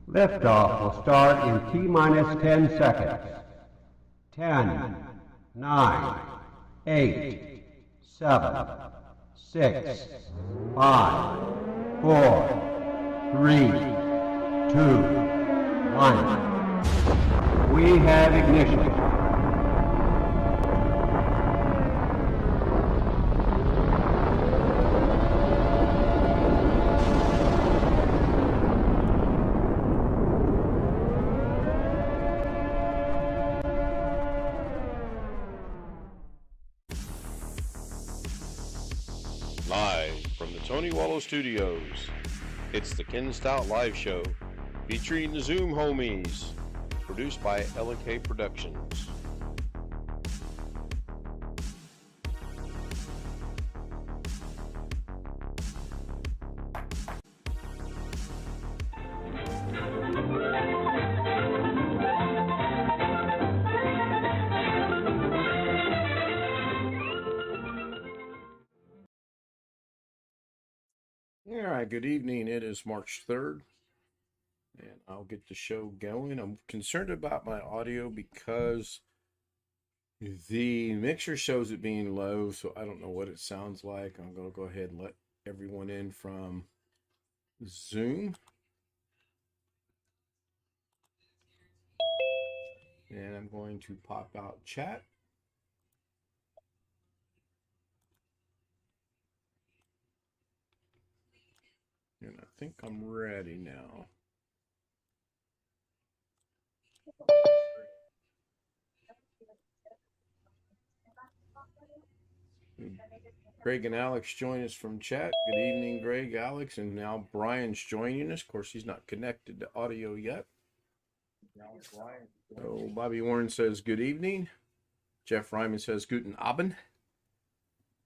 Liftoff will start in T-minus 10 seconds. 10, 9, 8, 7, 6, 5, 4, 3, 2, 1. We have ignition. Live from the Tony Wallow Studios, it's the Ken Stout Live Show, featuring the Zoom homies, produced by LK Productions. All right, good evening. It is March 3rd, and I'll get the show going. I'm concerned about my audio because the mixer shows it being low, so I don't know what it sounds like. I'm going to go ahead and let everyone in from Zoom. And I'm going to pop out chat. And I think I'm ready now. Greg and Alex join us from chat. Good evening, Greg, Alex, and now Brian's joining us. Of course, he's not connected to audio yet. So Bobby Warren says good evening. Jeff Ryman says guten Abend.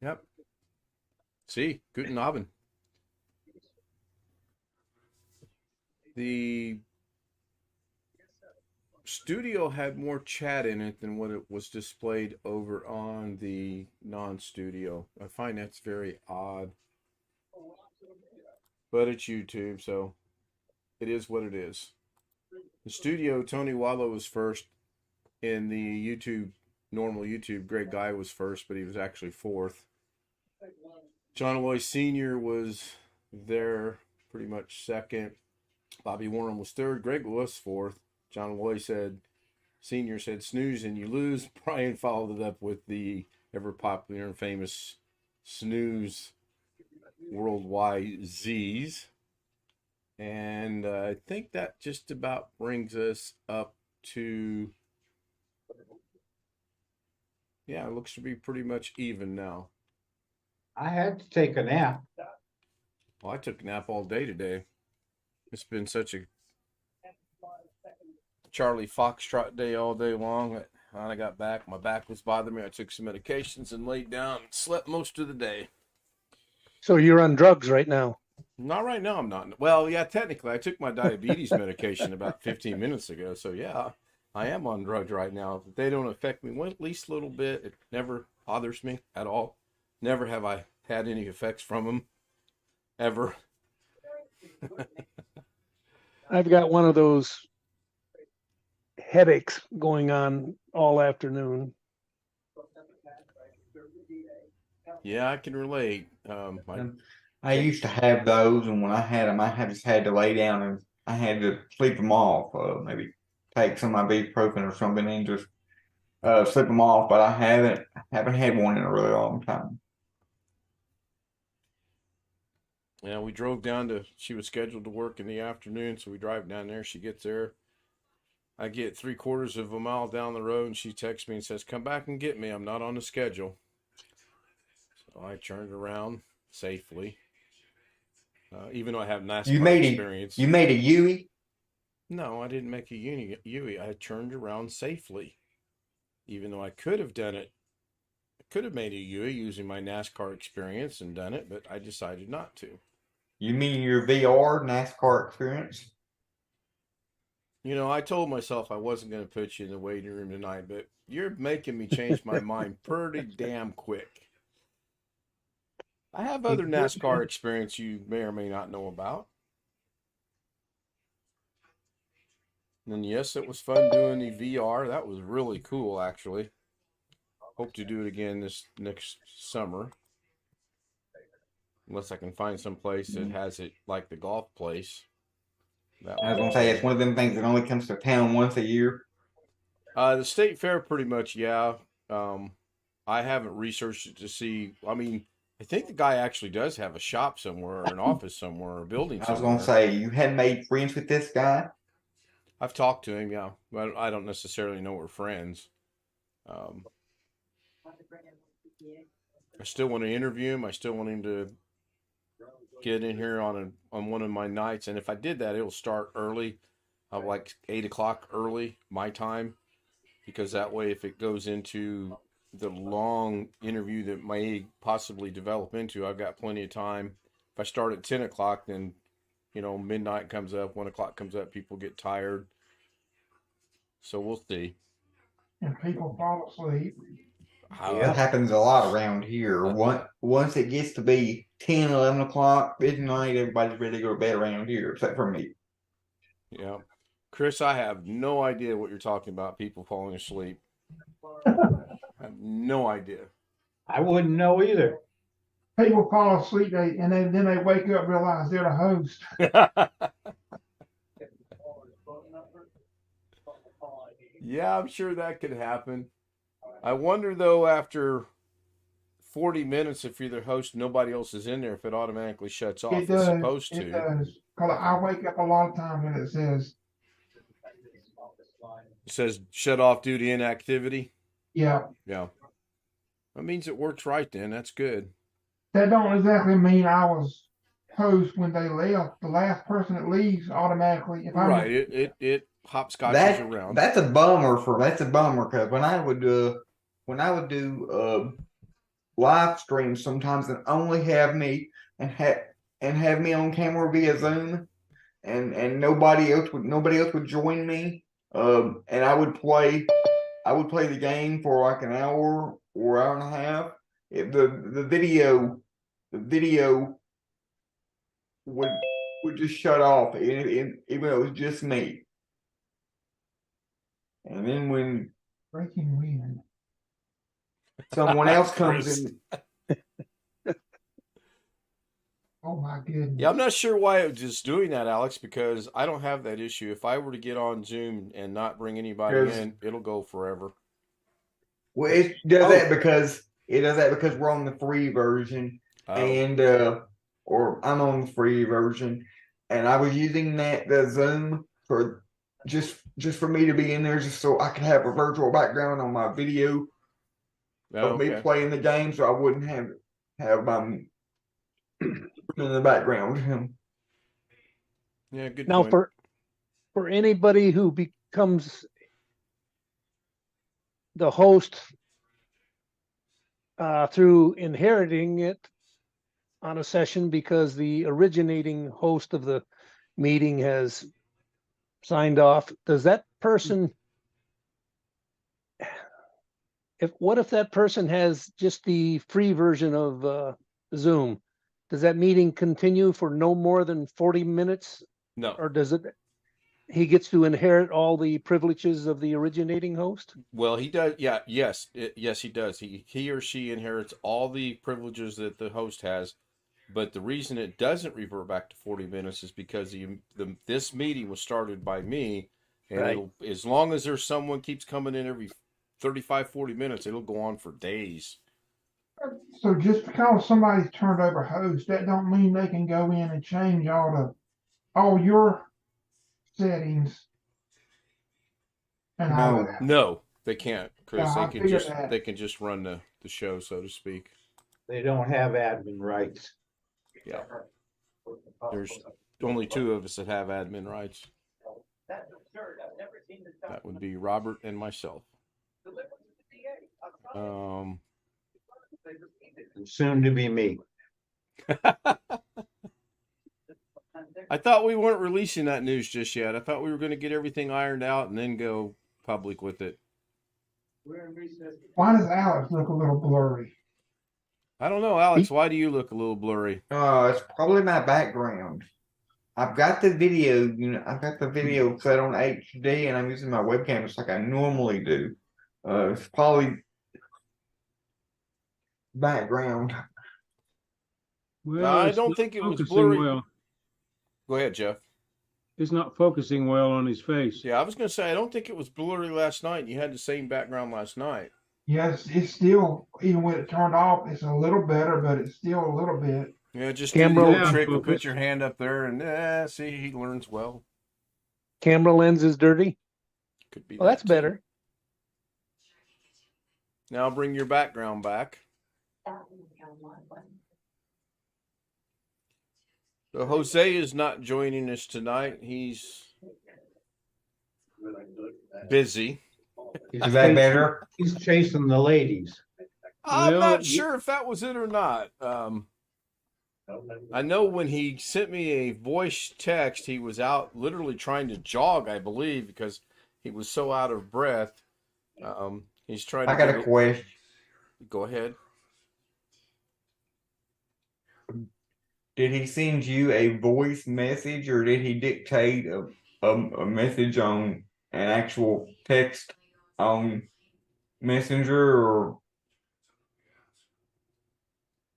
Yep. See, guten Abend. The studio had more chat in it than what it was displayed over on the non-studio. I find that's very odd. But it's YouTube, so it is what it is. The studio, Tony Wallow was first. In the YouTube, normal YouTube, Greg Guy was first, but he was actually fourth. John Aloy Sr. was there pretty much second. Bobby Warren was third. Greg was fourth. John Aloy Sr. said snooze and you lose. Brian followed it up with the ever popular and famous snooze worldwide Z's. And I think that just about brings us up to, yeah, it looks to be pretty much even now. I had to take a nap. Well, I took a nap all day today. It's been such a Charlie Foxtrot day all day long. When I got back, my back was bothering me. I took some medications and laid down and slept most of the day. So you're on drugs right now? Not right now, I'm not. Well, yeah, technically, I took my diabetes medication about 15 minutes ago. So, yeah, I am on drugs right now. If they don't affect me, well, at least a little bit. It never bothers me at all. Never have I had any effects from them, ever. I've got one of those headaches going on all afternoon. Yeah, I can relate. I used to have those, and when I had them, just had to lay down and I had to sleep them off. Maybe take some of my ibuprofen or something and just sleep them off. But I haven't had one in a really long time. Yeah, we drove down to, she was scheduled to work in the afternoon, so we drive down there. She gets there. I get 3/4 of a mile down the road, and she texts me and says, come back and get me. I'm not on the schedule. So I turned around safely. Even though I have NASCAR experience. You made a Yui? No, I didn't make a Yui. I turned around safely. Even though I could have done it. I could have made a Yui using my NASCAR experience and done it, but I decided not to. You mean your VR NASCAR experience? You know, I told myself I wasn't going to put you in the waiting room tonight, but you're making me change my mind pretty damn quick. I have other NASCAR experience you may or may not know about. And yes, it was fun doing the VR. That was really cool, actually. Hope to do it again this next summer. Unless I can find some place that has it like the golf place. That I was would gonna be say cool. it's one of them things that only comes to town once a year. The state fair, pretty much, yeah. I haven't researched it to see. I mean, I think the guy actually does have a shop somewhere, or an office somewhere, or a building I was gonna somewhere. say you had made friends with this guy. I've talked to him, yeah, but I don't necessarily know we're friends. Um, I still want to interview him. I still want him to get in here on one of my nights, and if I did that, it'll start early, like 8 o'clock early my time, because that way, if it goes into the long interview that may possibly develop into, I've got plenty of time. If I start at 10 o'clock, then midnight comes up, 1 o'clock comes up, people get tired. So we'll see. And people fall asleep. That happens a lot around here. Once it gets to be 10, 11 o'clock midnight, everybody's ready to go to bed around here, except for me. Yeah. Chris, I have no idea what you're talking about, people falling asleep. I have no idea. I wouldn't know either. People fall asleep and then they wake up and realize they're the host. Yeah, I'm sure that could happen. I wonder, though, after 40 minutes, if you're the host, nobody else is in there, if it automatically shuts off. It It's does. supposed It to. does. Because I wake up a lot of times and it says, It says shut off due to inactivity. yeah. Yeah. That means it works right then. That's good. That don't exactly mean I was host when they left. The last person that leaves automatically. If I'm Right. It hopscotches around. That's a bummer because when I would do live streams sometimes and only have me and have me on camera via Zoom and nobody else would join me. And I would play the game for like an hour or hour and a half. The video would just shut off, even though it was just me. And then when breaking wind. someone else comes in, Oh my goodness. Yeah, I'm not sure why it was just doing that, Alex, because I don't have that issue. If I were to get on Zoom and not bring anybody in, it'll go forever. well, it does that because we're on the free version, Oh. and or I'm on the free version, and I was using the Zoom for just for me to be in there, just so I could have a virtual background on my video of me playing the game, so I wouldn't have my in the background. Yeah, good Now, point. for anybody who becomes the host through inheriting it on a session because the originating host of the meeting has signed off, does that person, what if that person has just the free version of Zoom? Does that meeting continue for no more than 40 minutes? No. Or he gets to inherit all the privileges of the originating host? Well, he does. Yeah. Yes, he does. He or she inherits all the privileges that the host has. But the reason it doesn't revert back to 40 minutes is because this meeting was started by me, and Right. as long as there's someone keeps coming in every 35, 40 minutes, it'll go on for days. So just because somebody's turned over host, that don't mean they can go in and change all your settings. And all that. No, they can't, Chris. Yeah, I they can just run the show, so to speak. They don't have admin rights. Yeah. There's only two of us that have admin rights. That would be Robert and myself. Soon to be me. I thought we weren't releasing that news just yet. I thought we were going to get everything ironed out and then go public with it. Why does Alex look a little blurry? I don't know, Alex. Why do you look a little blurry? It's probably my background. I've got the video, I've got the video set on HD and I'm using my webcam just like I normally do. It's probably background. Well, I it's don't not think it was focusing blurry. well. Go ahead, Jeff. It's not focusing well on his face. Yeah, I was going to say, I don't think it was blurry last night. You had the same background last night. Yes, it's still, even when it turned off, it's a little better, but it's still a little bit. Yeah, just Camera- do the Yeah, trick and focus. put your hand up there and see, he learns well. Camera lens is dirty. Could be Well, that's that too. better. Now bring your background back. So Jose is not joining us tonight. He's busy. He's Is that chasing- better? He's chasing the ladies. I'm Well, not sure if that was it or not. I know when he sent me a voice text, he was out literally trying to jog, I believe, because he was so out of breath. He's trying to I got a question. Go ahead. Did he send you a voice message or did he dictate a message on an actual text on Messenger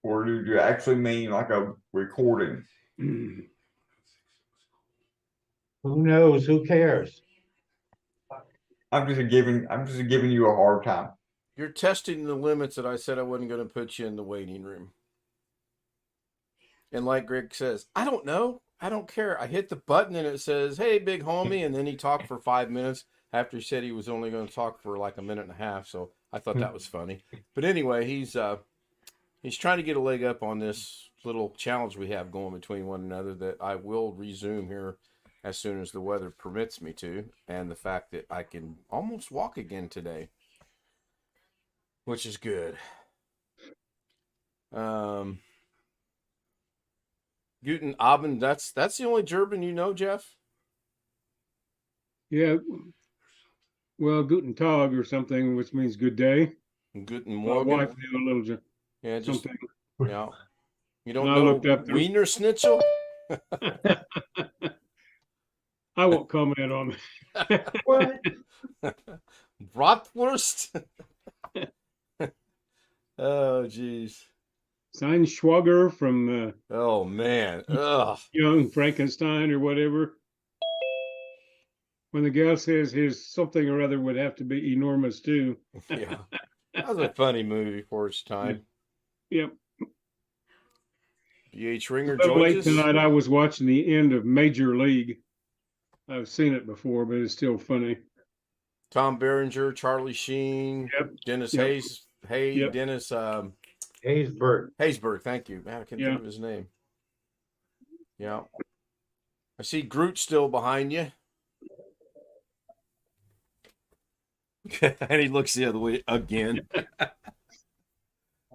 or did you actually mean like a recording? Who knows? Who cares? I'm just giving you a hard time. You're testing the limits that I said I wasn't going to put you in the waiting room. And like Greg says, I don't know. I don't care. I hit the button and it says, "Hey, big homie." And then he talked for 5 minutes after he said he was only going to talk for like a minute and a half. So I thought that was funny. But anyway, he's trying to get a leg up on this little challenge we have going between one another that I will resume here as soon as the weather permits me to. And the fact that I can almost walk again today, which is good. Guten Abend, that's the only German you know, Jeff? Yeah. Well, Guten Tag or something, which means good day. Guten My wife Morgen. knew a little Yeah, just something. yeah. You don't And I know looked up the- Wiener Schnitzel? I won't comment on it. What? Bratwurst? Oh, jeez. Sein Schwager from Oh man. Ugh. Young Frankenstein or whatever. When the gal says his something or other would have to be enormous too. Yeah. That was a funny movie for its time. Yep. B.H. Ringer But late joins us. tonight, I was watching the end of Major League. I've seen it before, but it's still funny. Tom Berenger, Charlie Sheen, Yep. Dennis Yep. Hayes. Hey, Yep. Dennis Haysbert. Thank you. Man, I can't Yeah. think of his name. Yeah. I see Groot still behind you. And he looks the other way again.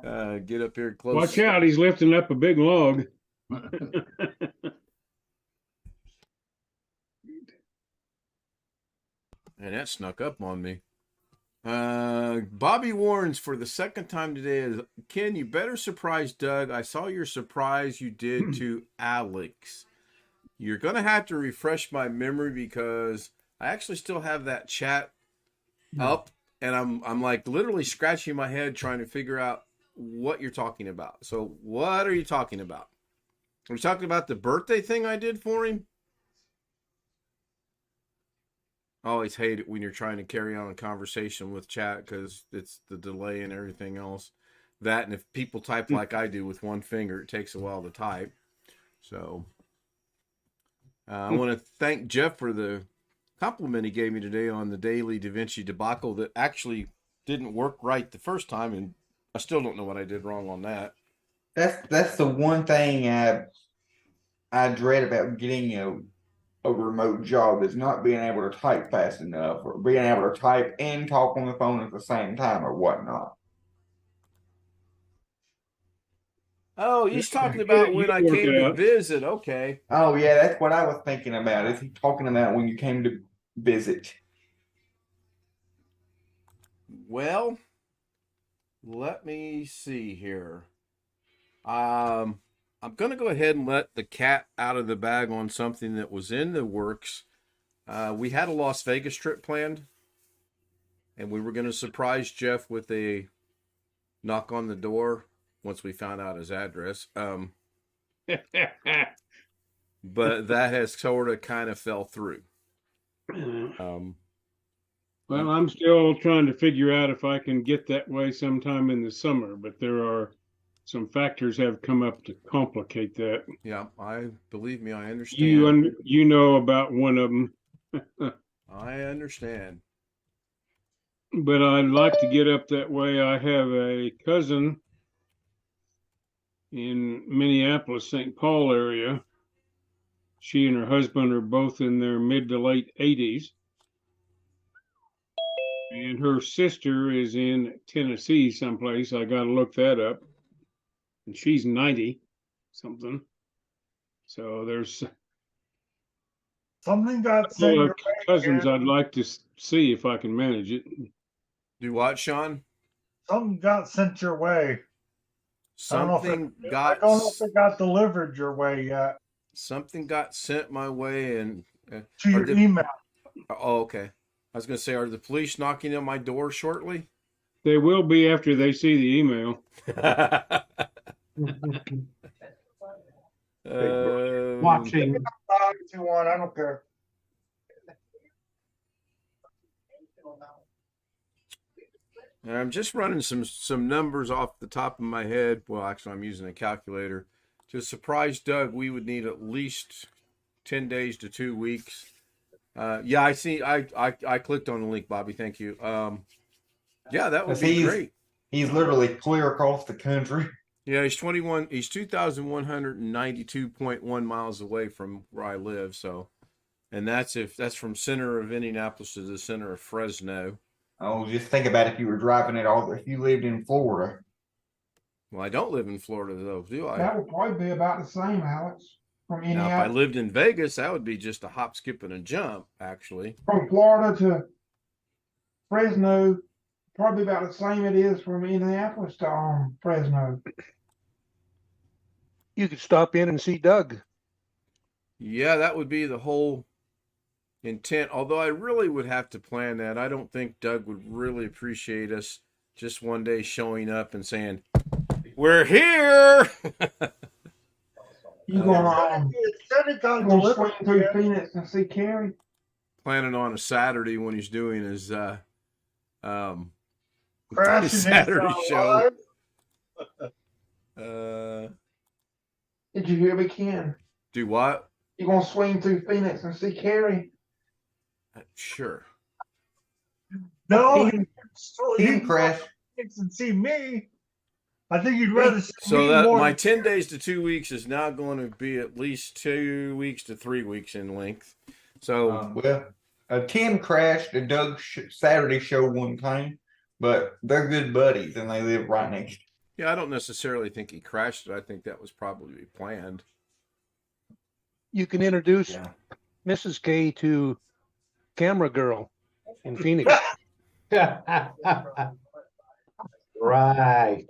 Get up here close. Watch out, he's lifting up a big log. And that snuck up on me. Bobby Warrens for the second time today is, Ken, you better surprise Doug. I saw your surprise you did to Alex. You're going to have to refresh my memory because I actually still have that chat up and I'm like literally scratching my head trying to figure out what you're talking about. So what are you talking about? Are you talking about the birthday thing I did for him? I always hate it when you're trying to carry on a conversation with chat because it's the delay and everything else. That, and if people type like I do with one finger, it takes a while to type. So I want to thank Jeff for the compliment he gave me today on the daily Da Vinci debacle that actually didn't work right the first time, and I still don't know what I did wrong on that. That's the one thing I dread about getting a remote job is not being able to type fast enough or being able to type and talk on the phone at the same time or whatnot. Oh, he's talking Yeah, about you when I work came it to out. visit. Okay. Oh yeah, that's what I was thinking about. Is he talking about when you came to visit? Well, let me see here. I'm going to go ahead and let the cat out of the bag on something that was in the works. We had a Las Vegas trip planned, and we were going to surprise Jeff with a knock on the door once we found out his address. But that has sort of kind of fell through. Well, I'm still trying to figure out if I can get that way sometime in the summer, but there are some factors have come up to complicate that. Yeah, believe me, I understand. You know about one of them. I understand. But I'd like to get up that way. I have a cousin in Minneapolis, St. Paul area. She and her husband are both in their mid to late 80s. And her sister is in Tennessee someplace. I got to look that up. And she's 90 something. So there's Something got sent your way, cousins Ken. I'd like to see if I can manage it. Do what, Sean? Something got sent your way. I don't know if it got delivered your way yet. Something got sent my way and to your email. Oh, okay. I was going to say, are the police knocking on my door shortly? They will be after they see the email. Watching. If you want, I don't care. I'm just running some numbers off the top of my head. Well, actually, I'm using a calculator. To surprise Doug, we would need at least 10 days to 2 weeks. Yeah, I see. I clicked on the link, Bobby. Thank you. Yeah, that would be great. He's literally clear across the country. Yeah, he's 21. He's 2,192.1 miles away from where I live. So, and that's from center of Indianapolis to the center of Fresno. Oh, just think about if you were driving it all. If you lived in Florida. Well, I don't live in Florida, though, do I? That would probably be about the same, Alex. From Now, if I lived in Vegas, that would be just a hop, skip, and a jump, actually. From Florida to Fresno, probably about the same it is from Indianapolis to Fresno. You could stop in and see Doug. Yeah, that would be the whole intent. Although I really would have to plan that. I don't think Doug would really appreciate us just one day showing up and saying, "We're here." You going swing through Phoenix and see Carrie? Planning on a Saturday when he's doing his Saturday show. Did you hear me, Ken? Do what? You gonna swing through Phoenix and see Carrie? Sure. No, he can crash and see me. I think you'd rather see so me that more my 10 days to 2 weeks is now going to be at least 2 weeks to 3 weeks in length. So Tim crashed a Doug Saturday show one time, but they're good buddies and they live right next. Yeah, I don't necessarily think he crashed it. I think that was probably planned. You can introduce Mrs. K to Camera Girl in Phoenix. Right.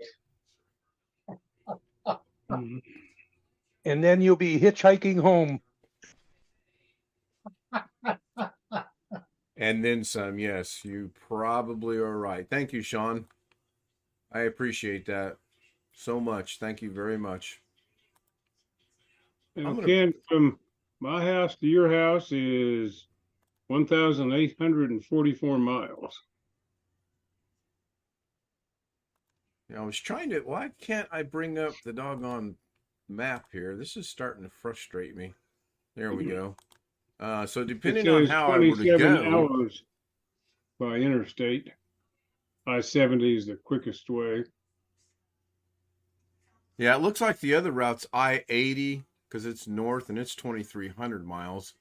And then you'll be hitchhiking home. And then some, yes, you probably are right. Thank you, Sean. I appreciate that so much. Thank you very much. And Ken, from my house to your house is 1,844 miles. I was trying to, why can't I bring up the doggone map here? This is starting to frustrate me. There we go. So depending on how I were to go. Hours by interstate. I-70 is the quickest way. Yeah, it looks like the other route's I-80 because it's north and it's 2,300 miles.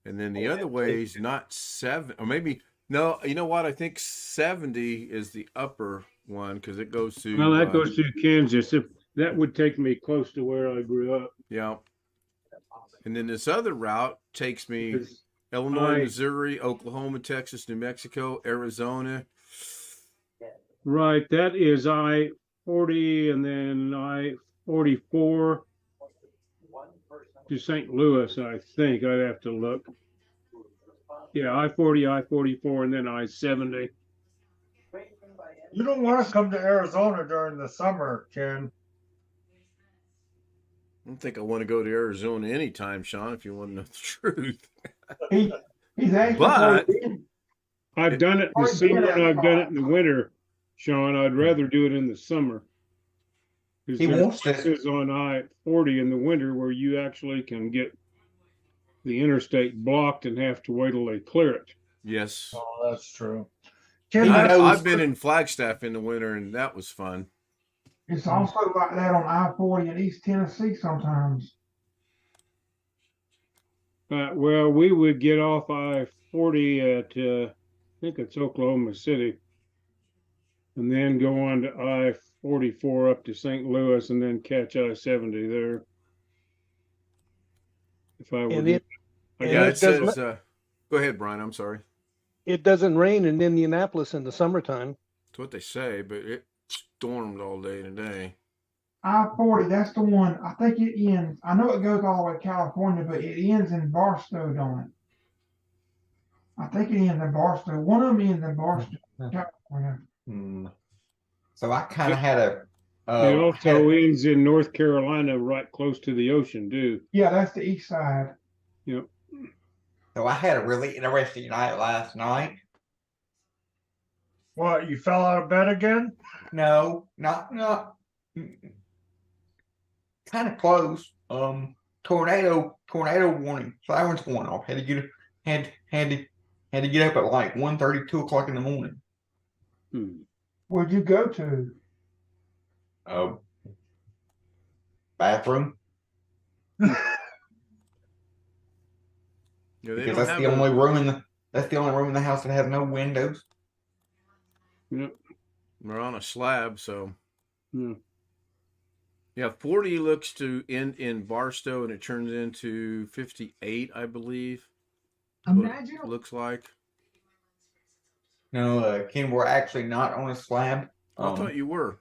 And then the other way is not 7, or maybe, no, you know what? I think 70 is the upper one because it goes to. Well, that goes to Kansas. That would take me close to where I grew up. Yeah. And then this other route takes me Illinois, Missouri, Oklahoma, Texas, New Mexico, Arizona. Right. That is I-40 and then 44 to St. Louis, I think. I'd have to look. Yeah, I-40, I-44, and then I-70. You don't want to come to Arizona during the summer, Ken. I don't think I want to go to Arizona anytime, Sean, if you want to know the truth. He's actually But I've done it in the summer and I've done it in the winter, Sean. I'd rather do it in the summer. Because He there's wants to. places on I-40 in the winter where you actually can get the interstate blocked and have to wait till they clear it. yes, Oh, that's true. He Ken, knows- I've been in Flagstaff in the winter, and that was fun. It's also like that on I-40 in East Tennessee sometimes. Well, we would get off I-40 at, I think it's Oklahoma City, and then go on to I-44 up to St. Louis, and then catch I-70 there. If I were And to- it, and Yeah, it it says. doesn't, Go ahead, Brian. I'm sorry. it doesn't rain in Indianapolis in the summertime. That's what they say, but it stormed all day today. I-40, that's the one. I think it ends. I know it goes all the way to California, but it ends in Barstow, don't it? I think it ends in Barstow. One of them ends in Barstow, California. So I kind of had a. It also ends in North Carolina, right close to the ocean, too. Yeah, that's the east side. Yep. So I had a really interesting night last night. what, you fell out of bed again? No, not kind of close. Tornado warning, sirens going off. Had to get up at like 1:30, 2 o'clock in the morning. Where'd you go to? Bathroom. Yeah, they Because don't that's have the only room in the house that has no windows. Yep. We're on a slab, so Yeah. yeah. 40 looks to end in Barstow, and it turns into 58, I believe. That's what it looks like. No, Ken, we're actually not on a slab. I thought you were.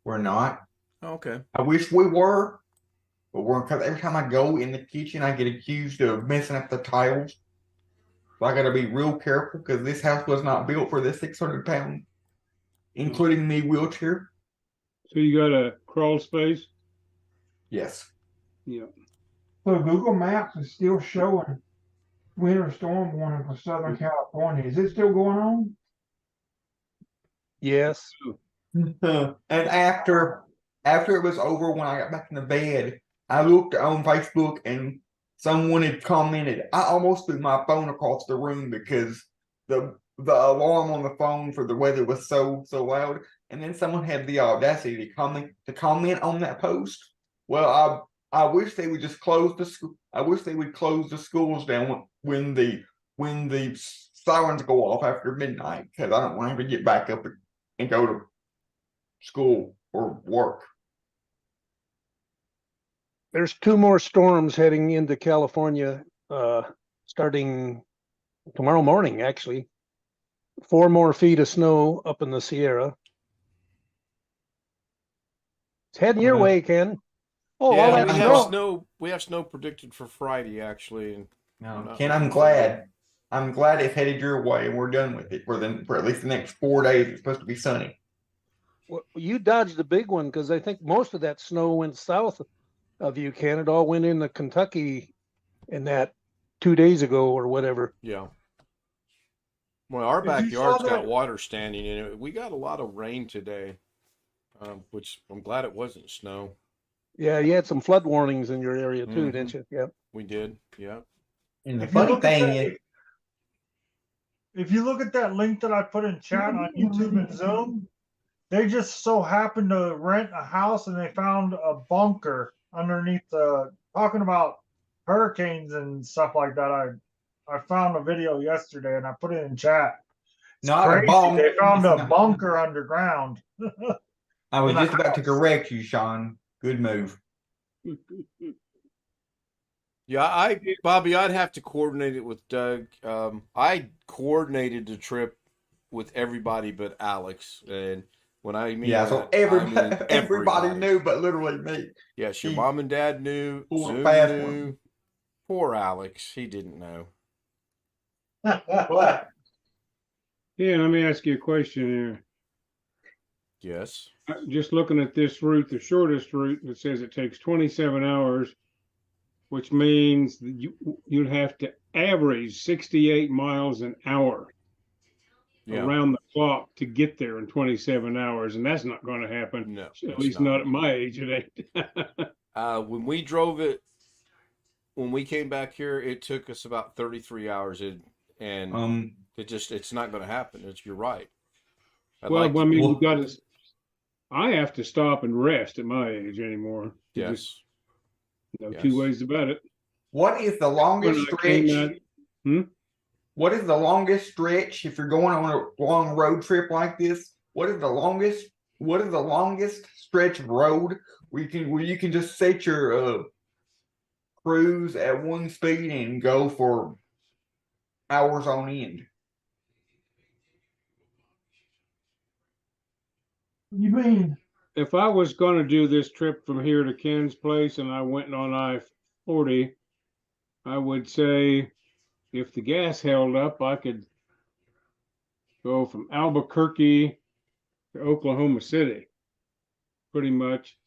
We're not. Oh, okay. I wish we were, but we're because every time I go in the kitchen, I get accused of messing up the tiles. So I got to be real careful because this house was not built for this 600-pound, including me wheelchair. So you got a crawl space? Yes. Yeah. So Google Maps is still showing winter storm warning for Southern California. Is it still going on? Yes. And after it was over, when I got back in the bed, I looked on Facebook and someone had commented. I almost threw my phone across the room because the alarm on the phone for the weather was so loud. And then someone had the audacity to comment on that post. Well, I wish they would just close the school. I wish they would close the schools down when the sirens go off after midnight, because I don't want to get back up and go to school or work. There's 2 more storms heading into California, starting tomorrow morning, actually. 4 more feet of snow up in the Sierra. It's heading your way, Ken. Oh, all Yeah, that we have snow. snow. We have snow predicted for Friday, actually. And No, Ken, I'm glad it's headed your way and we're done with it for at least the next 4 days. It's supposed to be sunny. Well, you dodged a big one because I think most of that snow went south of you, Ken. It all went into Kentucky in that 2 days ago or whatever. yeah. Well, our If you backyard's saw got that- water standing in it. We got a lot of rain today, which I'm glad it wasn't snow. Yeah, you had some flood warnings in your area too, Mhm. didn't you? Yeah. We did, yeah. And the If you funny look at thing that- is, If you look at that link that I put in chat on YouTube and Zoom, they just so happened to rent a house and they found a bunker underneath talking about hurricanes and stuff like that. I found a video yesterday and I put it in chat. It's Not a crazy. bunker. They found It's a not- bunker underground. I was in a just about to house. correct you, Sean. Good move. Yeah, Bobby, I'd have to coordinate it with Doug. I coordinated the trip with everybody but Alex, and When I mean Yeah, so that, I everybody, mean everybody knew, but literally me. Yes, your He mom and dad knew. pulled a Zoom fast knew. one. Poor Alex, he didn't know. But Yeah, let me ask you a question here. Yes. Just looking at this route, the shortest route, it says it takes 27 hours, which means that you'd have to average 68 miles an hour Yeah. around the clock to get there in 27 hours, and that's not going to happen. No, At it's least not. not at my age, it ain't. When we drove it, when we came back here, it took us about 33 hours, and it's not going to happen. You're right. Well, I mean, you Well- got to. I have to stop and rest at my age anymore. Yes. No Yes. two ways about it. what is the longest When I came stretch? out- What is the longest stretch if you're going on a long road trip like this? What is the longest? What is the longest stretch of road where you can just set your cruise at one speed and go for hours on end? You mean, If I was going to do this trip from here to Ken's place and I went on I-40, I would say if the gas held up, I could go from Albuquerque to Oklahoma City, pretty much,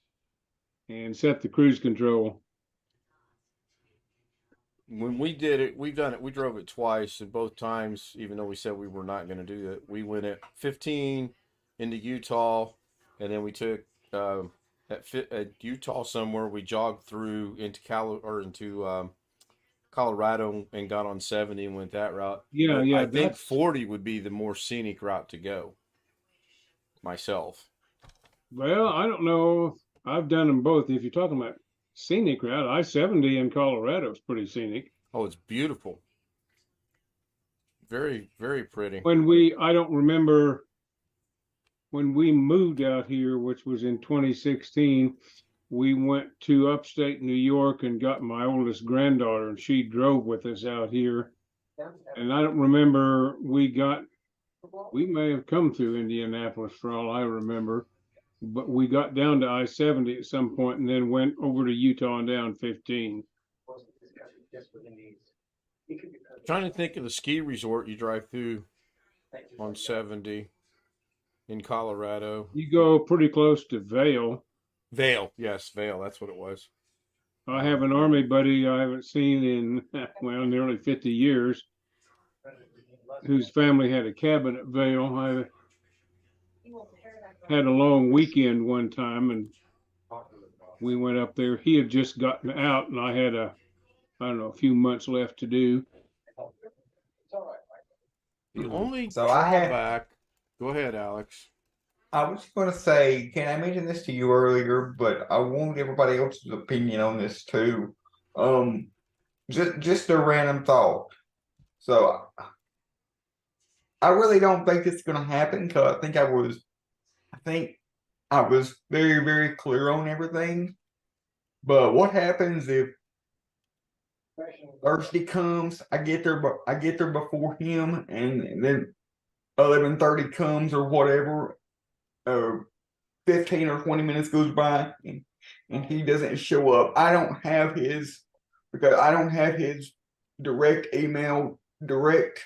and set the cruise control. When we did it, we drove it twice, and both times, even though we said we were not going to do it, we went at 15 into Utah, and then we took at Utah somewhere. We jogged through into Colorado and got on 70 and went that route. Yeah, But yeah, I think that's- 40 would be the more scenic route to go. Myself. Well, I don't know. I've done them both. If you're talking about scenic route, I-70 in Colorado is pretty scenic. Oh, it's beautiful. Very, very pretty. I don't remember when we moved out here, which was in 2016, we went to upstate New York and got my oldest granddaughter, and she drove with us out here. And I don't remember, we may have come through Indianapolis for all I remember, but we got down to I-70 at some point and then went over to Utah and down 15. Trying to think of the ski resort you drive through on 70 in Colorado. You go pretty close to Vail. Vail. Yes, Vail. That's what it was. I have an Army buddy I haven't seen in, well, nearly 50 years, whose family had a cabin at Vail. I had a long weekend one time and we went up there. He had just gotten out and I had a few months left to do. The only So I have- drawback. Go ahead, Alex. I was going to say, Ken, I mentioned this to you earlier, but I want everybody else's opinion on this too. Just a random thought. So I really don't think it's going to happen because I think I was very, very clear on everything. But what happens if Thursday comes? I get there before him, and then 11:30 comes or whatever. 15 or 20 minutes goes by and he doesn't show up. I don't have his direct email, direct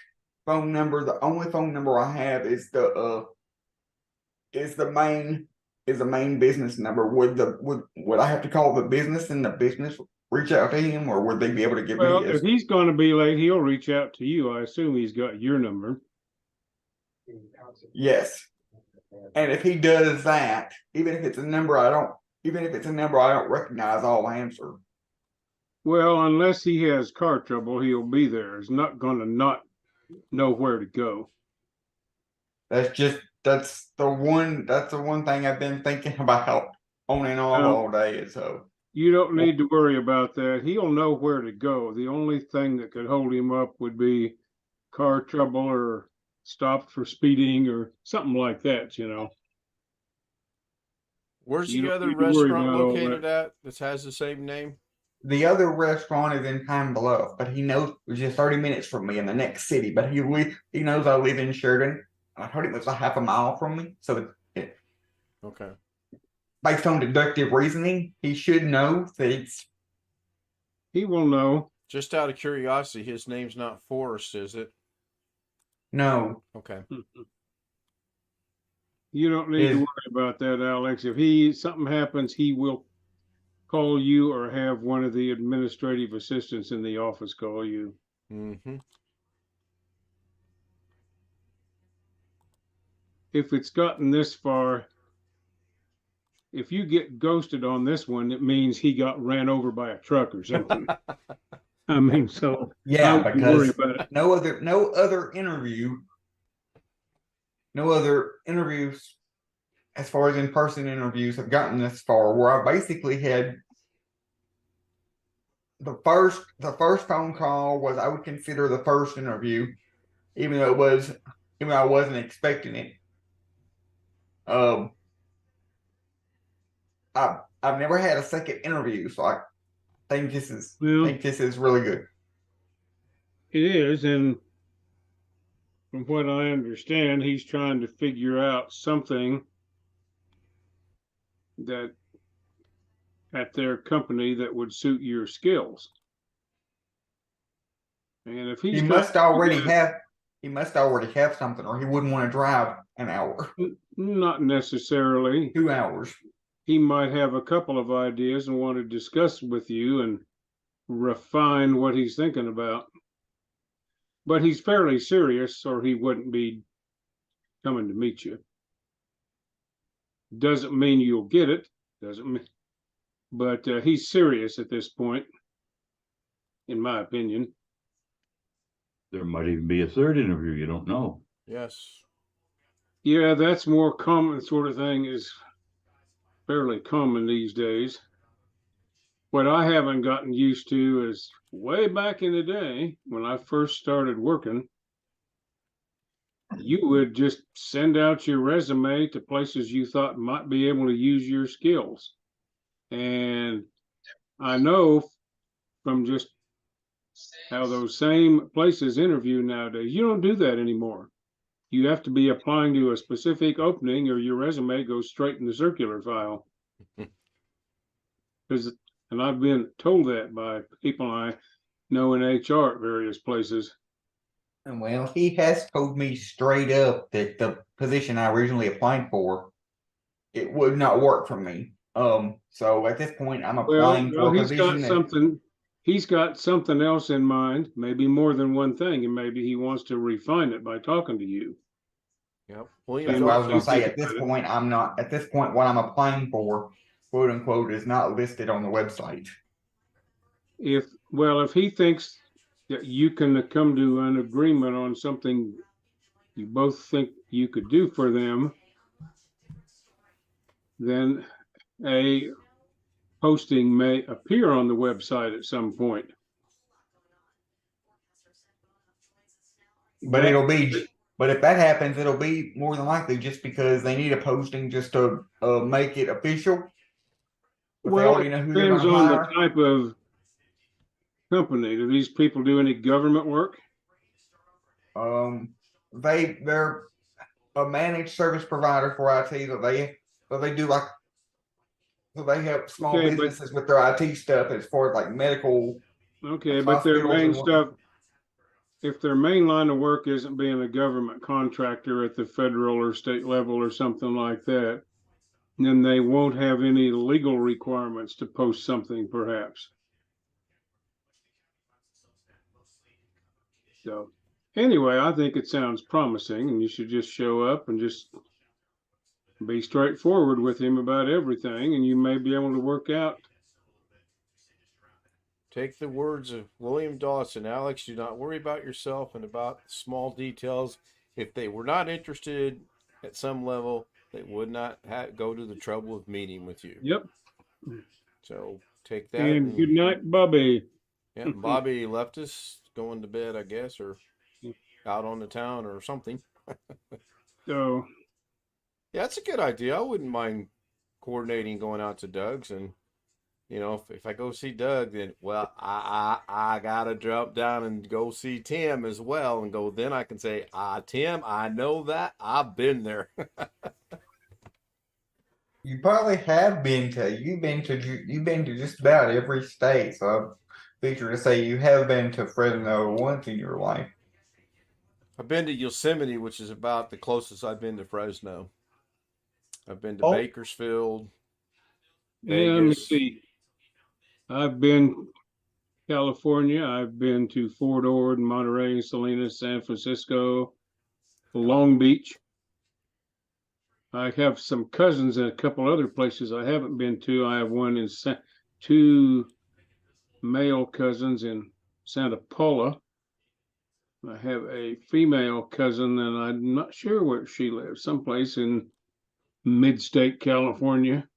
phone number. The only phone number I have is the main business number. Would I have to call the business and the business reach out to him, or would they be able to give Well, me if his? he's going to be late, he'll reach out to you. I assume he's got your number. Yes. And if he does that, even if it's a number I don't recognize, I'll answer. Well, unless he has car trouble, he'll be there. He's not going to not know where to go. That's the one thing I've been thinking about on and off all day. So You don't need to worry about that. He'll know where to go. The only thing that could hold him up would be car trouble or stopped for speeding or something like that, you know. Where's You the don't other need to worry restaurant about all located at that has the same name? the other restaurant is in Pine Bluff, but he knows it's just 30 minutes from me in the next city. But he knows I live in Sheridan. I heard it was a half a mile from me, so Okay. based on deductive reasoning, he should know that it's He will know. Just out of curiosity, his name's not Forrest, is it? no. Okay. You don't need to Is worry about that, Alex. If something happens, he will call you or have one of the administrative assistants in the office call you. Mm-hmm. If it's gotten this far, if you get ghosted on this one, it means he got ran over by a truck or something. I mean, so I yeah, wouldn't worry because about it. no other interviews as far as in-person interviews have gotten this far, where I basically had the first phone call was I would consider the first interview, even though I wasn't expecting it. I've never had a second interview, so I think this is really good. It is, and from what I understand, he's trying to figure out something that at their company that would suit your skills. And if he's He must already have something, or he wouldn't want to drive an hour, not necessarily 2 hours. He might have a couple of ideas and want to discuss with you and refine what he's thinking about. But he's fairly serious, or he wouldn't be coming to meet you. Doesn't mean you'll get it. Doesn't mean, but he's serious at this point, in my opinion. There might even be a third interview. You don't know. Yes. Yeah, that's more common sort of thing. Is fairly common these days. What I haven't gotten used to is way back in the day when I first started working, you would just send out your resume to places you thought might be able to use your skills. And I know from just how those same places interview nowadays, you don't do that anymore. You have to be applying to a specific opening or your resume goes straight in the circular file. And I've been told that by people I know in HR at various places. And well, he has told me straight up that the position I originally applied for, it would not work for me. So at this point, I'm applying for a position he's got something else in mind, maybe more than one thing, and maybe he wants to refine it by talking to you. Yep. That's what I was going to say. At this point, what I'm applying for, quote unquote, is not listed on the website. If he thinks that you can come to an agreement on something you both think you could do for them, then a posting may appear on the website at some point. But if that happens, it'll be more than likely just because they need a posting just to make it official. But they already know who they're depends going to on hire. the type of company. Do these people do any government work? They're a managed service provider for IT that they do like, so they help small businesses with their IT stuff as far as like medical. Okay, but their main stuff, if their main line of work isn't being a government contractor at the federal or state level or something like that, then they won't have any legal requirements to post something, perhaps. So anyway, I think it sounds promising, and you should just show up and just be straightforward with him about everything, and you may be able to work out. Take the words of William Dawson, Alex, do not worry about yourself and about small details. If they were not interested at some level, they would not go to the trouble of meeting with you. Yep. So take that. And good night, Bobby. Yeah, Bobby left us going to bed, I guess, or out on the town or something. So yeah, that's a good idea. I wouldn't mind coordinating going out to Doug's, and you know, if I go see Doug, then well, I gotta jump down and go see Tim as well, and go. Then I can say, Tim, I know that I've been there. you probably have been to. You've been to just about every state. So I'm featured to say you have been to Fresno once in your life. I've been to Yosemite, which is about the closest I've been to Fresno. I've been to Oh. Bakersfield, And let me Vegas. see. I've been California. I've been to Fort Ord, Monterey, Salinas, San Francisco, Long Beach. I have some cousins in a couple other places I haven't been to. I have one in two male cousins in Santa Paula. I have a female cousin, and I'm not sure where she lives, someplace in mid-state California.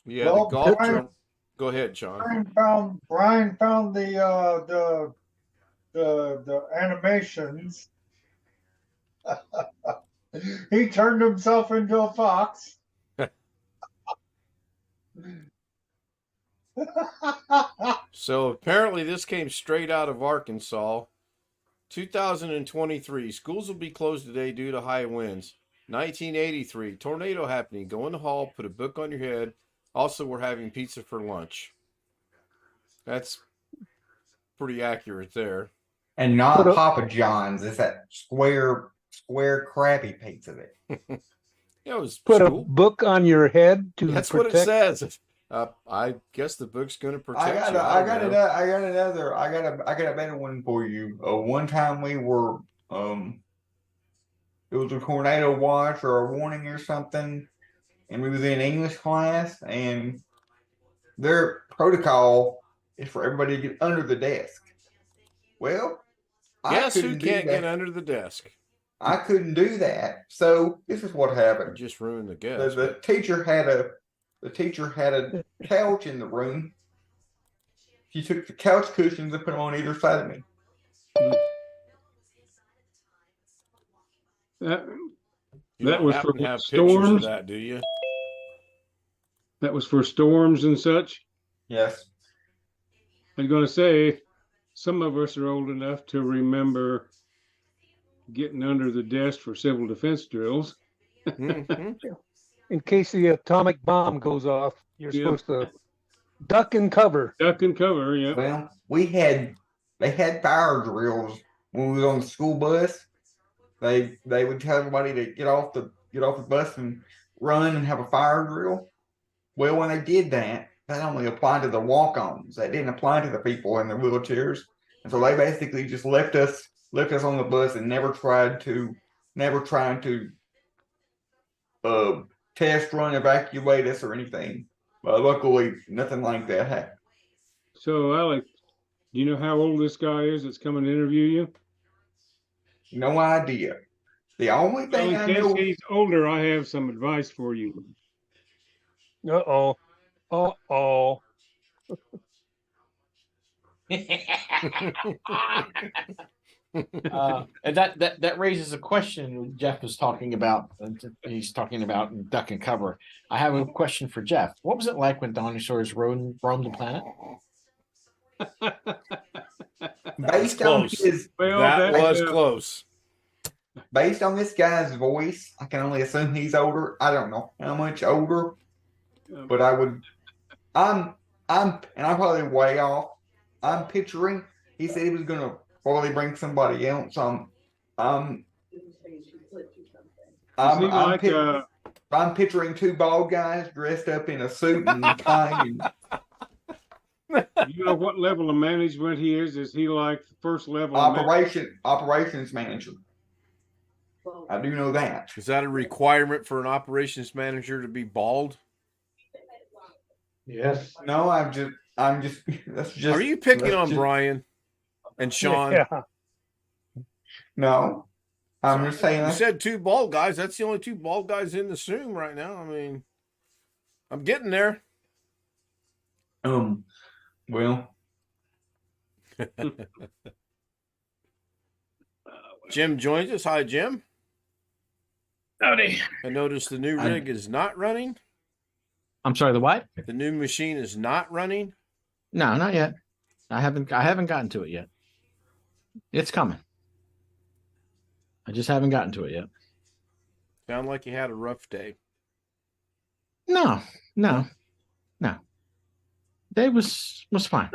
Yeah, Well, the golf Brian- tournament. Go ahead, Sean. Brian found the animations. He turned himself into a fox. So apparently this came straight out of Arkansas. 2023, schools will be closed today due to high winds. 1983, tornado happening. Go in the hall, put a book on your head. Also, we're having pizza for lunch. That's pretty accurate there. And not Put a- Papa John's. It's that square crappy pizza there. Yeah, it was Put a school. book on your head to That's protect. what it says. I guess the book's going to protect you. I got don't know. I got a better one for you. One time we were it was a tornado watch or a warning or something, and we was in English class, and their protocol is for everybody to get under the desk. Well, Guess who couldn't do can't get that. under the desk? I couldn't do that. So this is what You happened. just ruined the guess. The teacher had a couch in the room. She took the couch cushions and put them on either side of me. You That don't was happen for to have pictures of storms? that, do you? That was for storms and such. Yes. I'm going to say some of us are old enough to remember getting under the desk for civil defense drills. Mhm. In case the atomic bomb goes off, you're Yep. supposed to duck and cover. Duck and cover, yeah. Well, they had fire drills when we was on the school bus. They would tell everybody to get off the bus and run and have a fire drill. Well, when they did that, that only applied to the walk-ons. That didn't apply to the people in their wheelchairs. And so they basically just left us on the bus and never tried to test run, evacuate us or anything. But luckily nothing like that happened. So, Alec, do you know how old this guy is that's coming to interview you? No idea. The only Well, thing in I case know, he's older, I have some advice for you. Uh-oh. Uh-oh. And that raises a question Jeff was talking about. He's talking about duck and cover. I have a question for Jeff. What was it like when dinosaurs roamed the planet? based on close. his Well, that that, was close. based on this guy's voice, I can only assume he's older. I don't know how much older, but I'm and I'm probably way off. I'm picturing he said he was gonna probably bring somebody else. I'm picturing two bald guys dressed up in a suit and tie. you know what level of management he is? Is he like the first level? Operations manager. I do know that. Is that a requirement for an operations manager to be bald? Yes. No, I'm just. That's just. Are you picking that's on just- Brian and Sean? Yeah. No, I'm just saying. You said two bald guys. That's the only two bald guys in the Zoom right now. I mean, I'm getting there. Well, Jim joins us. Hi, Jim. Howdy. I noticed the new rig is not running. I'm sorry, the what? The new machine is not running. No, not yet. I haven't gotten to it yet. It's coming. I just haven't gotten to it yet. Sound like you had a rough day. No, no. Day was fine.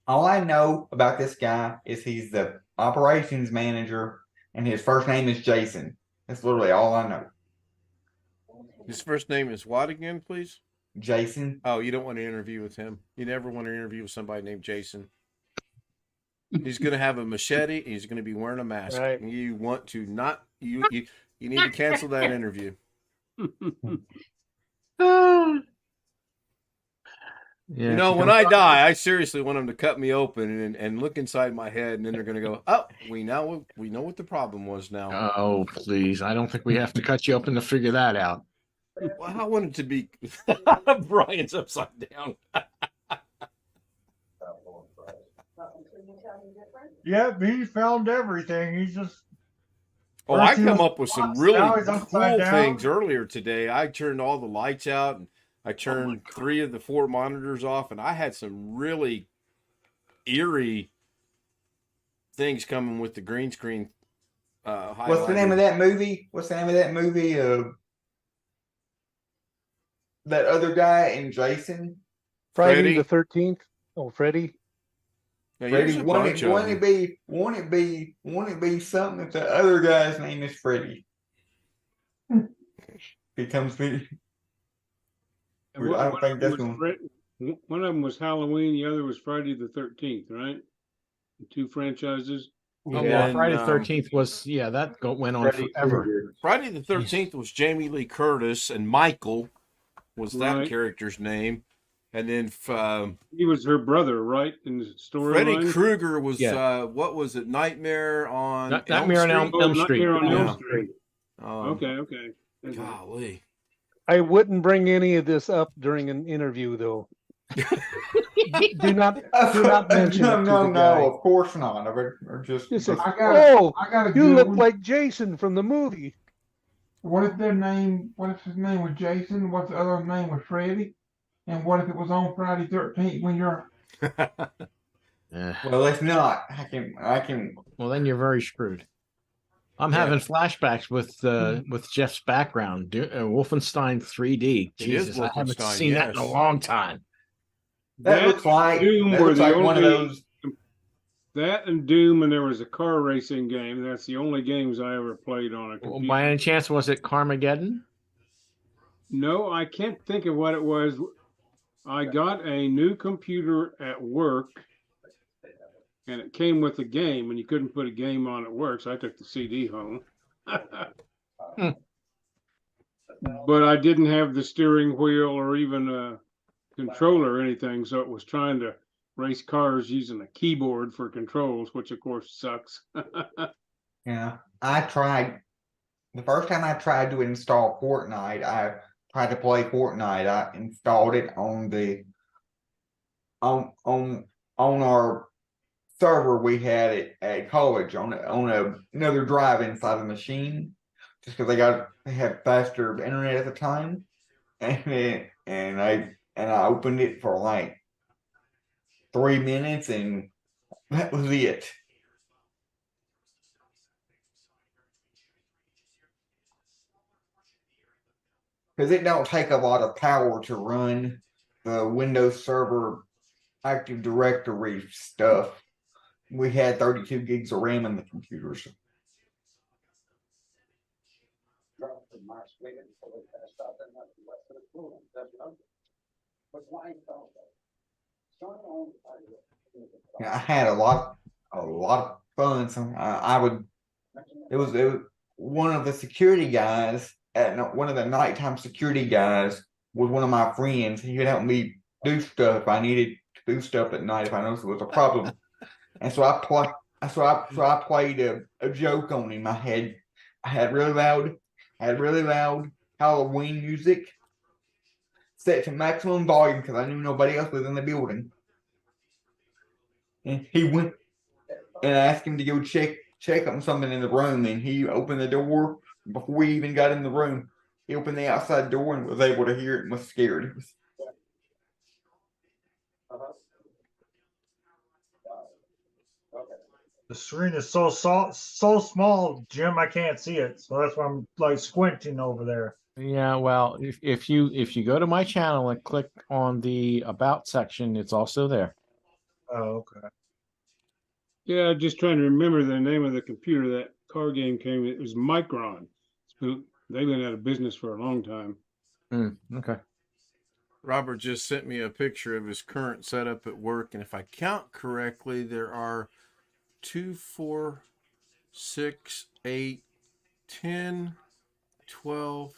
All I know about this guy is he's the operations manager, and his first name is Jason. That's literally all I know. His first name is what again, please? Jason. Oh, you don't want to interview with him. You never want to interview with somebody named Jason. He's going to have a machete. And he's going to be wearing a mask. Right. You want to not you need to cancel that interview. Yeah, You know, when I die, I seriously want them to cut me open and look inside my head, and then they're going to go, "Oh, we know what the problem was now." Oh, please! I don't think we have to cut you open to figure that out. Well, I want it to be Brian's upside down. Yep, he found everything. He's just. Oh, First I he come was up with some upside really down, he's cool upside down. things earlier today. I turned all the lights out, and I turned 3 of the 4 monitors off, and I had some really eerie things coming with the green screen. What's the name of that movie? What's the name of that movie? That other guy and Jason. Friday Freddy? the 13th. Oh, Freddy. Now, there's Freddie, a won't bunch of them. it be something if the other guy's name is Freddie? Becomes me. I don't think that's going. One of them was Halloween, the other was Friday the 13th, right? The 2 franchises. Oh, Yeah, well, Friday and, the 13th was went on Freddy forever. Krueger. Friday the 13th was Jamie Lee Curtis, and Michael was that Right. character's name. And then He was her brother, right? In the story. Freddy Krueger was, Yeah. what was it, Nightmare on Nightmare on Elm Street? Elm Street. on Yeah. Elm Street. Okay. Okay. Golly. I wouldn't bring any of this up during an interview, though. Do not mention it to the guy. Of course not. Or just Just say, I got oh, I got a you good look one. like Jason from the movie. What if his name was Jason? What's the other name was Freddy? And what if it was on Friday 13th when you're well, if not, I can. Well, then you're very screwed. I'm having flashbacks with Jeff's background. Wolfenstein 3D. It is Jesus, I haven't Wolfenstein, seen that in a yes. long time. That looks like Doom that were looks the like one of only- those. That and Doom, and there was a car racing game. That's the only games I ever played on a Well, computer. by any chance, was it Carmageddon? No, I can't think of what it was. I got a new computer at work, and it came with a game, and you couldn't put a game on at work, so I took the CD home. But I didn't have the steering wheel or even a controller or anything, so it was trying to race cars using a keyboard for controls, which of course sucks. Yeah, I tried. The first time I tried to install Fortnite, I tried to play Fortnite. I installed it on the on our server we had it at college on another drive inside the machine, just because they had faster internet at the time, and I opened it for like 3 minutes, and that was it. Because it don't take a lot of power to run the Windows Server Active Directory stuff. We had 32 gigs of RAM in the computers. Yeah, I had a lot of fun. So it was one of the security guys one of the nighttime security guys was one of my friends. He could help me do stuff if I needed to do stuff at night if I noticed there was a problem. And so I played a joke on him. I had really loud Halloween music set to maximum volume because I knew nobody else was in the building. And he went and I asked him to go check on something in the room, and he opened the door before we even got in the room. He opened the outside door and was able to hear it and was scared. The screen is so small, Jim. I can't see it, so that's why I'm like squinting over there. Yeah, well, if you go to my channel and click on the about section, it's also there. Oh, okay. Yeah, just trying to remember the name of the computer that car game came. It was Micron. They've been out of business for a long time. Okay. Robert just sent me a picture of his current setup at work, and if I count correctly, there are 2, 4, 6, 8, 10, 12,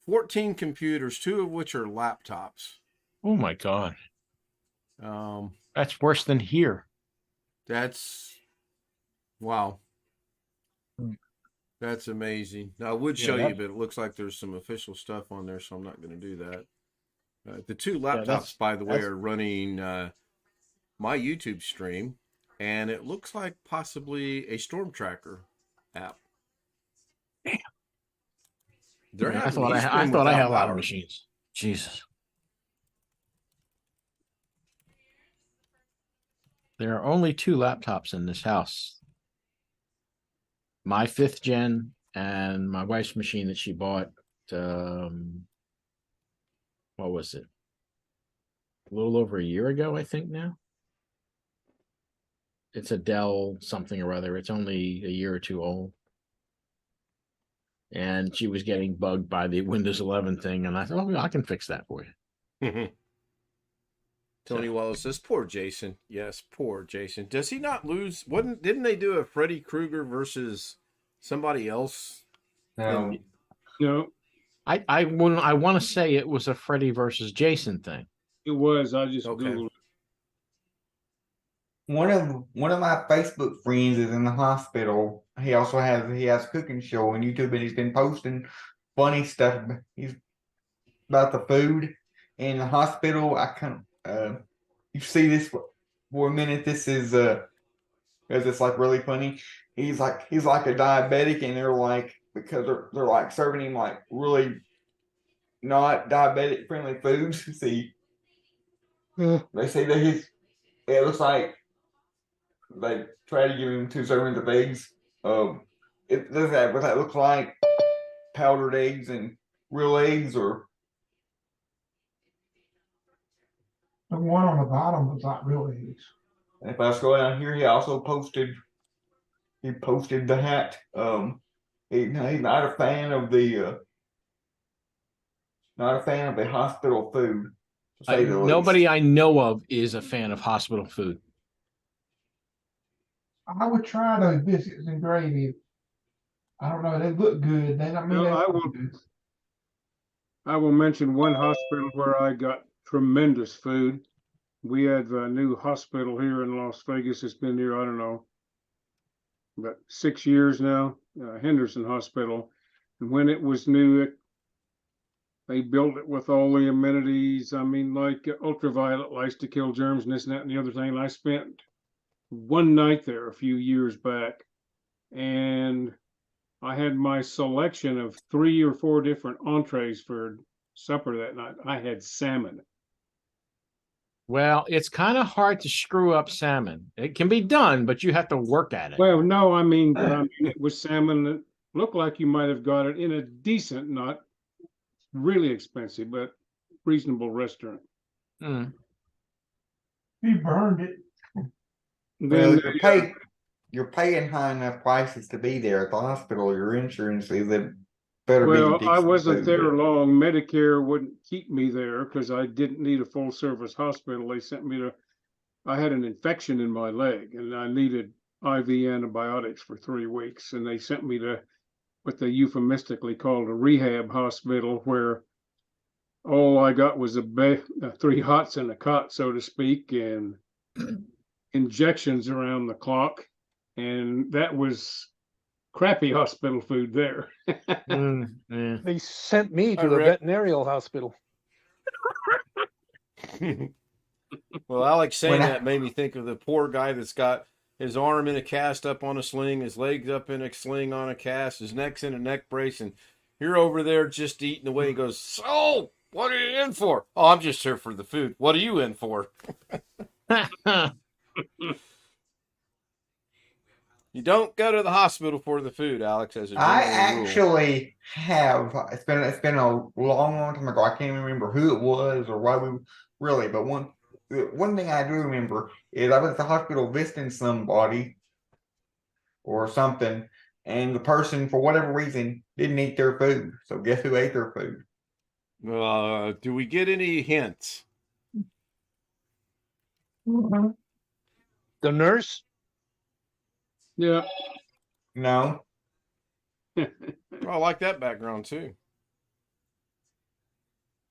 14 computers, 2 of which are laptops. Oh my God. Um, That's worse than here. that's wow. That's amazing. Now, I would show you, but it looks like there's some official stuff on there, so I'm not going to do that. The 2 laptops, by the way, are running my YouTube stream, and it looks like possibly a Storm Tracker app. Damn. They're I thought I had a lot of machines. Jesus. There are only 2 laptops in this house. My 5th gen and my wife's machine that she bought. What was it? A little over a year ago, I think now. It's a Dell something or other. It's only a year or 2 old. And she was getting bugged by the Windows 11 thing. And I thought, oh, I can fix that for you. Tony Wallace says, poor Jason. Yes, poor Jason. Does he not lose? Didn't they do a Freddy Krueger versus somebody else? No. No, I want to say it was a Freddy versus Jason thing. it was. I just Okay. Googled it. One of my Facebook friends is in the hospital. He has a cooking show on YouTube, and he's been posting funny stuff. He's about the food in the hospital. I can you see this for a minute. This is because it's like really funny. He's like a diabetic, and they're like, because they're like serving him like really not diabetic friendly foods. See, they say that it looks like they try to give him 2 servings of eggs. What that looks like? Powdered eggs and real eggs, or The one on the bottom was not real eggs. if I scroll down here, he also posted the hat. He's not a fan of the hospital food. To say the Nobody least. I know of is a fan of hospital food. I would try those biscuits and gravy. I don't know. They look good. No, I will. Good. I will mention one hospital where I got tremendous food. We have a new hospital here in Las Vegas. It's been here, I don't know, about 6 years now, Henderson Hospital. And when it was new, they built it with all the amenities. I mean, like ultraviolet lights to kill germs and this and that and the other thing. And I spent one night there a few years back, and I had my selection of 3 or 4 different entrees for supper that night. I had salmon. Well, it's kind of hard to screw up salmon. It can be done, but you have to work at it. Well, no, I mean it was salmon that looked like you might have got it in a decent, not really expensive, but reasonable restaurant. Mm. He burned it. Then You're paying high enough prices to be there at the hospital. Your insurance is it better well, be. I wasn't there long. Medicare wouldn't keep me there because I didn't need a full service hospital. They sent me to, I had an infection in my leg and I needed IV antibiotics for 3 weeks. And they sent me to what they euphemistically called a rehab hospital, where all I got was 3 hots and a cot, so to speak, and injections around the clock. And that was crappy hospital food there. Yeah. They sent me to a Rick. veterinarial hospital. Well, Alex saying When I- that made me think of the poor guy that's got his arm in a cast up on a sling, his legs up in a sling on a cast, his neck's in a neck brace, and you're over there just eating away. He goes, "So, what are you in for?" "Oh, I'm just here for the food." "What are you in for?" You don't go to the hospital for the food, Alex, as a general I rule. actually have. It's been a long time ago. I can't even remember who it was or why we really. But one thing I do remember is I was at the hospital visiting somebody or something, and the person, for whatever reason, didn't eat their food. So guess who ate their food? Do we get any hints? The nurse? Yeah. No. Oh, I like that background too.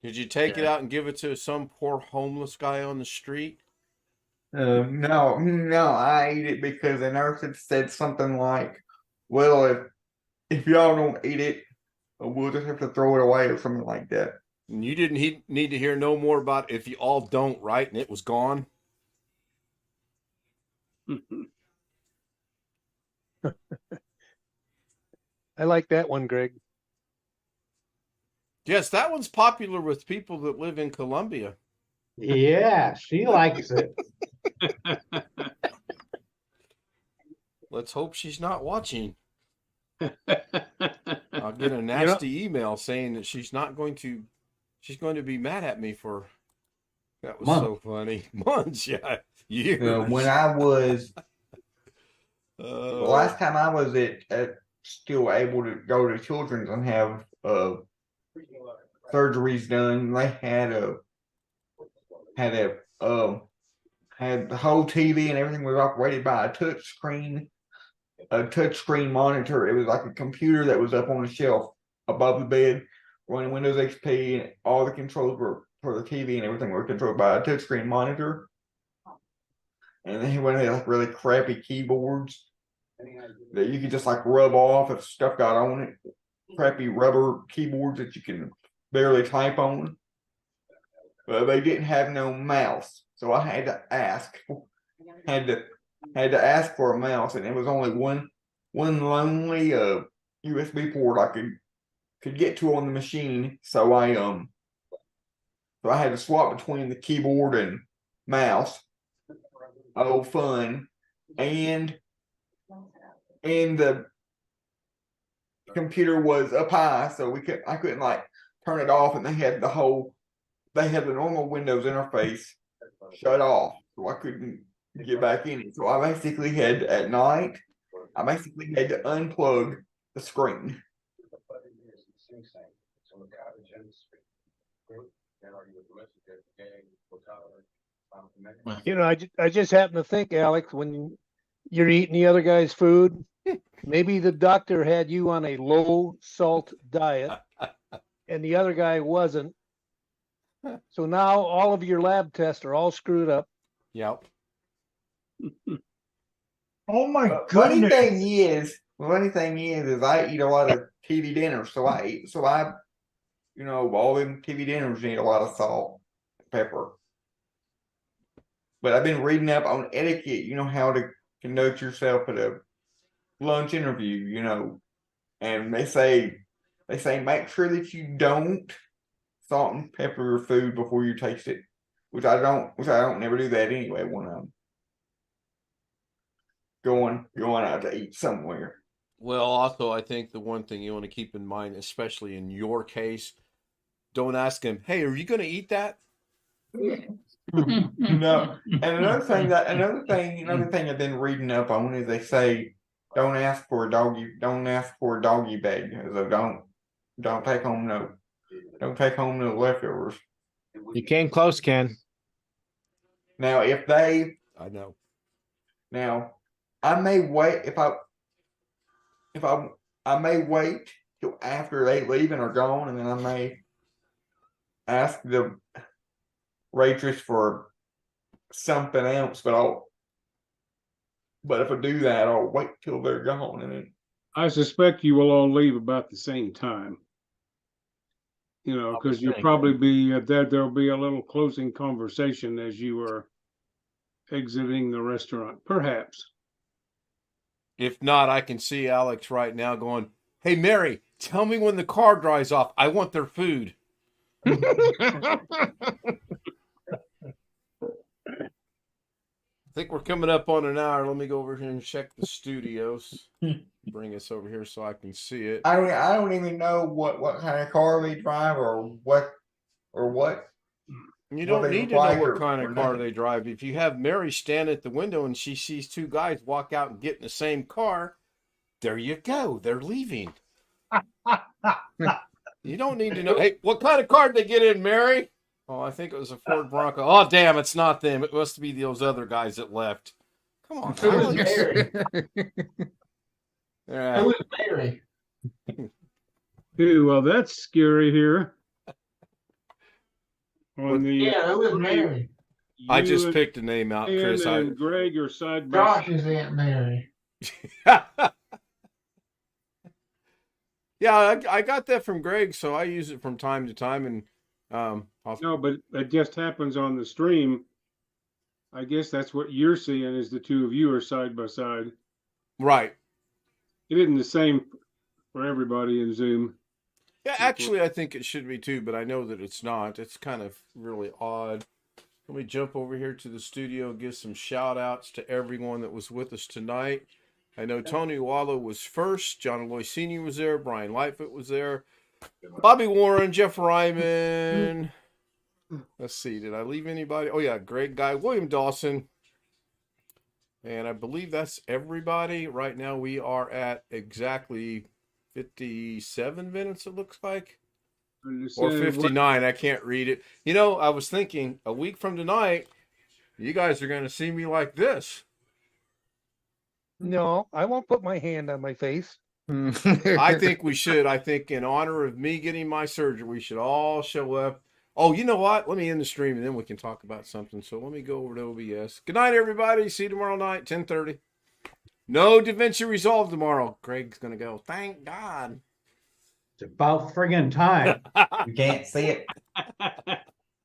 Did you take it out and give it to some poor homeless guy on the street? No, I ate it because the nurse had said something like, "Well, if y'all don't eat it, we'll just have to throw it away," or something like that. And you didn't need to hear no more about if you all don't, right? And it was gone. I like that one, Greg. Yes, that one's popular with people that live in Colombia. Yeah, she likes it. Let's hope she's not watching. I'll get a nasty email saying that she's going to be mad at me for that was so funny. Months, yeah. Years. When I was the last time I was still able to go to Children's and have surgeries done, they had the whole TV and everything was operated by a touch screen monitor. It was like a computer that was up on a shelf above the bed, running Windows XP, and all the controls were for the TV and everything were controlled by a touchscreen monitor. And they went like really crappy keyboards that you could just like rub off if stuff got on it. Crappy rubber keyboards that you can barely type on. But they didn't have no mouse, so I had to ask for a mouse, and it was only one lonely USB port I could get to on the machine. So I had to swap between the keyboard and mouse. Oh, fun. And the computer was up high, so I couldn't like turn it off, and they had the normal Windows interface shut off, so I couldn't get back in it. So I basically had to unplug the screen. I just happen to think, Alex, when you're eating the other guy's food, maybe the doctor had you on a low salt diet and the other guy wasn't. So now all of your lab tests are all screwed up. Yep. Oh my Funny goodness. thing is I eat a lot of TV dinners, so all them TV dinners need a lot of salt, pepper. But I've been reading up on etiquette, how to conduct yourself at a lunch interview, and they say make sure that you don't salt and pepper your food before you taste it, which I don't never do that anyway when I'm going out to eat somewhere. Well, also, I think the one thing you want to keep in mind, especially in your case, don't ask him, "Hey, are you going to eat that?" No. And another thing I've been reading up on is they say don't ask for a doggy bag. So don't take home no leftovers. You came close, Ken. Now I know. Now I may wait I may wait till after they leave and are gone, and then I may ask the waitress for something else, but if I do that, I'll wait till they're gone, and then I suspect you will all leave about the same time. Because you'll probably be there'll be a little closing conversation as you are exiting the restaurant, perhaps. If not, I can see Alex right now going, "Hey, Mary, tell me when the car dries off. I want their food." think we're coming up on an hour. Let me go over here and check the studios. Bring us over here so I can see it. I don't even know what kind of car they drive or what. You what don't they need look to know like what or- kind or of car nothing. they drive. If you have Mary stand at the window and she sees two guys walk out and get in the same car, there you go. They're leaving. You don't need to know. Hey, what kind of car did they get in, Mary? Oh, I think it was a Ford Bronco. Oh, damn, it's not them. It must be those other guys that left. Come on, Who was Alex. Mary? Yeah. Who was Mary? Hey, well, that's scary here. On the Yeah, who was Mary? I you just and picked a name out, Ian Chris. and Greg are side by Josh's Aunt Mary. Yeah, I got that from Greg, so I use it from time to time, and No, but it just happens on the stream. I guess that's what you're seeing is the two of you are side by side. right. It isn't the same for everybody in Zoom. Yeah, actually, I think it should be too, but I know that it's not. It's kind of really odd. Let me jump over here to the studio, give some shout outs to everyone that was with us tonight. I know Tony Wallow was first, John Aloy Sr. was there, Brian Lightfoot was there, Bobby Warren, Jeff Ryman. Let's see, did I leave anybody? Oh, yeah, Greg Guy, William Dawson. And I believe that's everybody. Right now we are at exactly 57 minutes, it looks like. Or 59, I can't read it. You know, I was thinking a week from tonight, you guys are going to see me like this. No, I won't put my hand on my face. I think we should. I think in honor of me getting my surgery, we should all show up. Oh, you know what? Let me end the stream and then we can talk about something. So let me go over to OBS. Good night, everybody. See you tomorrow night, 10:30. No DaVinci Resolve tomorrow. Greg's going to go. Thank God. It's about friggin' time. You can't see it.